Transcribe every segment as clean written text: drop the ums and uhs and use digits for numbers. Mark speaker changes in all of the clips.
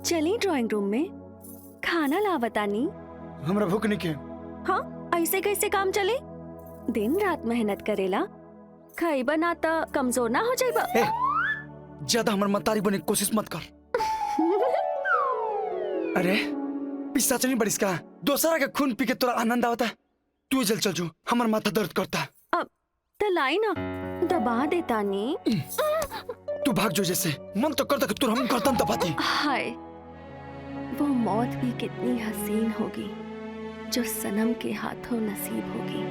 Speaker 1: चली drawing room में खाना लावतानी।
Speaker 2: हमरा भूख नहीं के।
Speaker 1: हाँ, ऐसे कैसे काम चले? दिन रात मेहनत करेला, खाइबा ना त कमजोर ना हो जाइबा।
Speaker 2: ज्यादा हमर मतारी बने की कोशिश मत कर। अरे पिस्ता नहीं बड़िस का दोसरा के खून पी के तोरा आनंद आवता। तू जल चल जो, हमर माथा दर्द करता।
Speaker 1: अब तलाई ना दबा देता नी।
Speaker 2: तू भाग जो, जैसे मन तो करता कि तू हम गर्दन दबाती।
Speaker 1: हाय, वो मौत भी कितनी हसीन होगी जो सनम के हाथों नसीब होगी।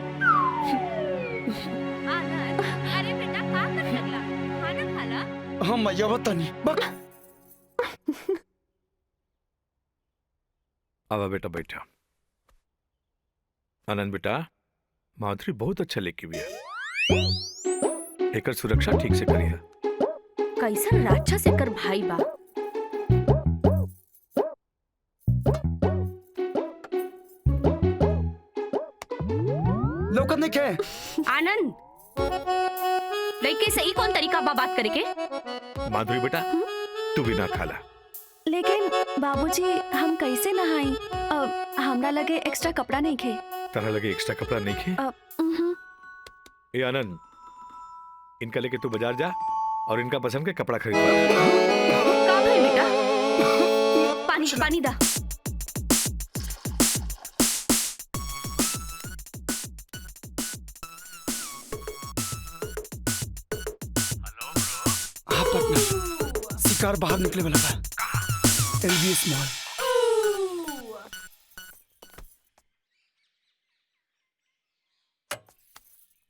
Speaker 3: अरे बेटा क्या करने लगला? खाना खा ला।
Speaker 2: हम मैया बतानी।
Speaker 4: आवा बेटा बैठा। आनंद बेटा, माधुरी बहुत अच्छा लेके भी है। एकर सुरक्षा ठीक से करिए।
Speaker 3: कैसन राक्षस एकर भाई बा।
Speaker 2: लौकत नहीं के।
Speaker 3: आनंद, लड़के से ई कौन तरीका बा बात करे के?
Speaker 4: माधुरी बेटा, तू भी ना खाला।
Speaker 1: लेकिन बाबूजी हम कैसे नहाई? अब हमरा लगे एक्स्ट्रा कपड़ा नहीं खे।
Speaker 4: तरह लगे एक्स्ट्रा कपड़ा नहीं खे। ए आनंद, इनका लेके तू बाजार जा और इनका पसंद के कपड़ा खरीद ला।
Speaker 3: का भाई बेटा? पानी पानी दा।
Speaker 2: हाँ पार्टनर, शिकार बाहर निकले वाला था। LBS mall.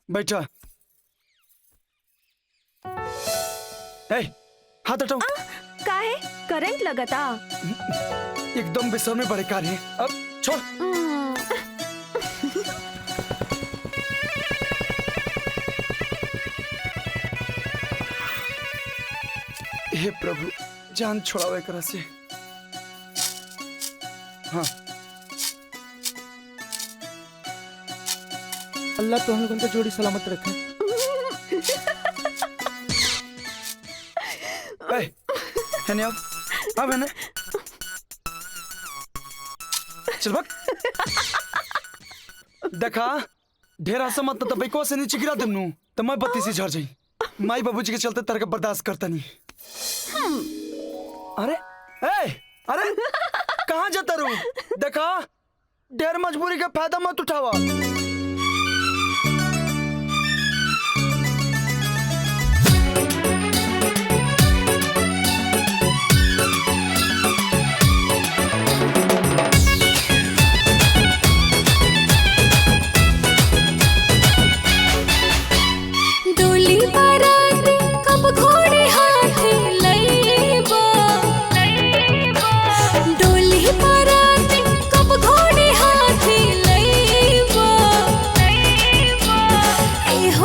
Speaker 2: बैठा। हाथ हटाओ।
Speaker 1: काहे? करंट लगता।
Speaker 2: एकदम बेसर में बड़े कार है। अब छोड़। हे प्रभु, जान छोड़ावे करा से। हाँ,
Speaker 5: अल्लाह तो हम लोगों को जोड़ी सलामत रखे।
Speaker 2: है नहीं अब है ना? चल भाग। देखा, ढेर आसा मत तो बैको से नीचे गिरा देमनु तो मैं बत्ती से झड़ जाई। माई बाबूजी के चलते तरह बर्दाश्त करता नहीं। अरे अरे कहाँ जाता रू? देखा, ढेर मजबूरी का फायदा मत उठावा।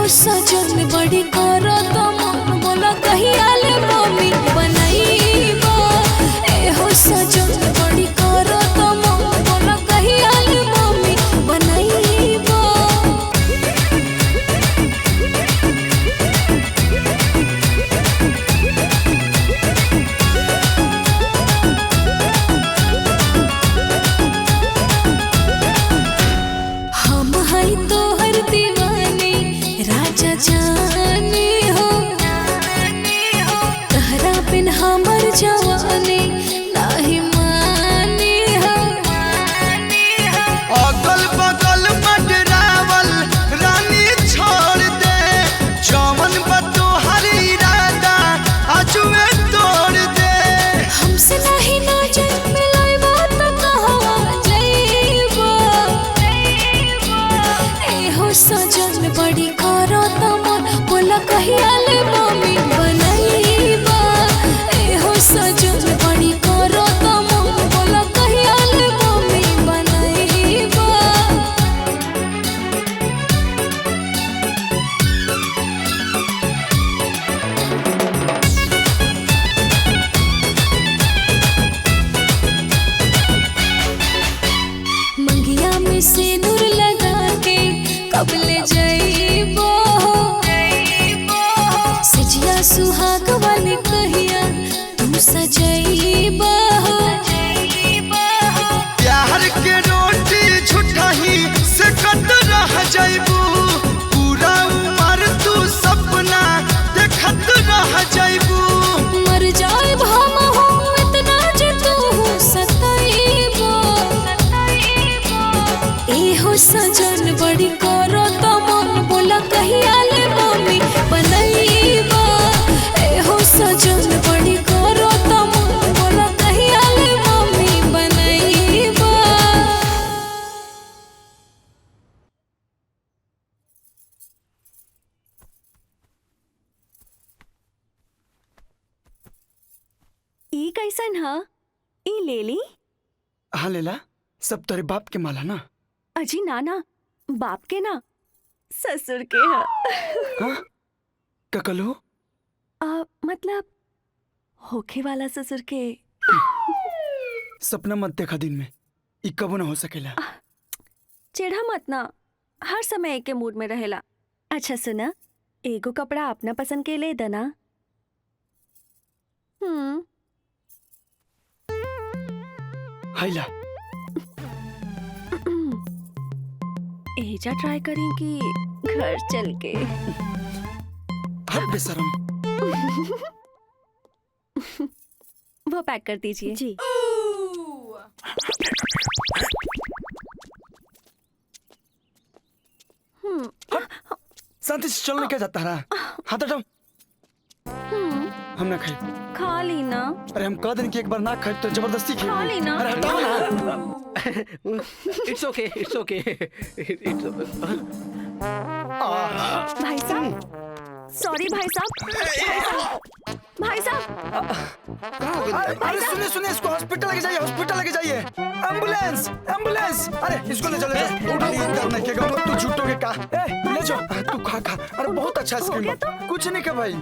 Speaker 6: सजन बड़ी करो तो मन बोला कहिया ले मम्मी बनाईबो। एहो सजन बड़ी करो तो मन बोला कहिया ले मम्मी बनाईबो। हम हई तोहर दीवानी राजा जाने हो, तहरा बिन हमर जवानी नाही माने हो।
Speaker 2: अगल बगल मडरावल रानी छोड़ दे, जवन बतो हर इरादा आज में तोड़ दे।
Speaker 6: हमसे नहीं नजर मिलाइबा त कहवा जाइबा। एहो सजन बड़ी करो त मन बोला कहिया ले मम्मी बनाईबा। एहो सजन बड़ी करो त मन बोला कहिया ले मम्मी बनाईबा। मंगिया में सिंदूर लगा के कब ले जाइबो। सजिया सुहाग वाली कहिया तू सजाइबो।
Speaker 1: कैसन ह ई ले ली?
Speaker 2: हाँ लेला, सब तेरे बाप के माला ना।
Speaker 1: अजी नाना, बाप के ना, ससुर के ह।
Speaker 2: हाँ? ककलो?
Speaker 1: मतलब होखे वाला ससुर के।
Speaker 2: सपना मत देखा दिन में, ई कबो ना हो सकेला।
Speaker 1: चिढ़ा मत ना, हर समय एक के मूड में रहेला। अच्छा सुना, एगो कपड़ा अपना पसंद के ले देना।
Speaker 2: हाइला।
Speaker 1: एजा ट्राई करें कि घर चल के।
Speaker 2: हट बेशरम।
Speaker 1: वो पैक कर दीजिए। जी।
Speaker 2: शांति से चलने क्या जाता रहा? हाथ हटाओ। हम ना खाई।
Speaker 1: खा ली ना।
Speaker 2: अरे हम कह दिन कि एक बार ना खाई तो जबरदस्ती खाई।
Speaker 1: खा ली ना।
Speaker 2: अरे हटाओ ना।
Speaker 5: इट्स ओके, इट्स ओके,
Speaker 1: भाई साहब, सॉरी भाई साहब। भाई साहब,
Speaker 2: अरे सुनिए सुनिए, इसको हॉस्पिटल लेके जाइए, हॉस्पिटल लेके जाइए। Ambulance, ambulance. अरे इसको ले चलो, करने के तू झूठों के का। ले जाओ, तू खा खा। अरे बहुत अच्छा स्क्रीन, कुछ नहीं का भाई।